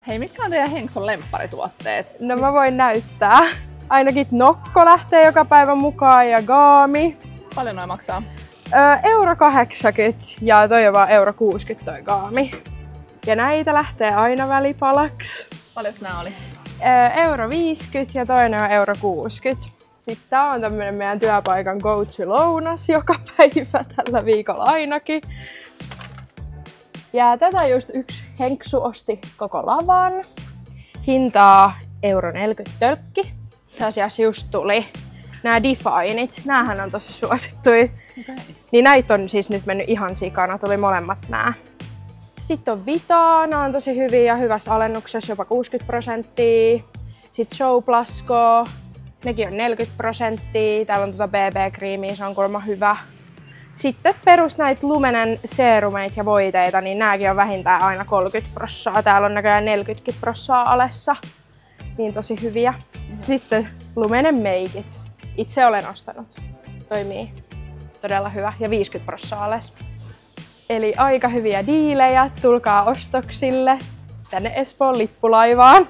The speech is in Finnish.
Hei, mitkä on teidän Henkson lempparituotteet? No mä voin näyttää. Ainakin Nokko lähtee joka päivä mukaan ja Gaami. Paljon noin maksaa? Euro 80 ja toi on vaan euro 60 toi Gaami. Ja näitä lähtee aina välipalaksi. Paljonko nää oli? Euro 50 ja toinen on euro 60. Sitten tää on tämmönen meidän työpaikan go-to-lounas joka päivä tällä viikolla ainakin. Ja tätä just yksi Henksu osti koko lavan. Hintaa euro 40 tölkki. Tässä just tuli nämä Defineit. Näähän on tosi suosittuja. Okay. Niin näitä on siis nyt mennyt ihan sikana. Tuli molemmat nää. Sitten on Vita. Nää on tosi hyviä ja hyvässä alennuksessa, jopa 60%. Sitten Show Plasco. Nekin on 40%. Täällä on BB-kriimiä, se on kuulemma hyvä. Sitten perus näitä Lumenen seerumeita ja voiteita, niin nääkin on vähintään aina 30%. Täällä on näköjään 40% alessa. Niin tosi hyviä. Sitten Lumenen meikit. Itse olen ostanut. Toimii todella hyvä ja 50% alessa. Eli aika hyviä diilejä. Tulkaa ostoksille tänne Espoon lippulaivaan.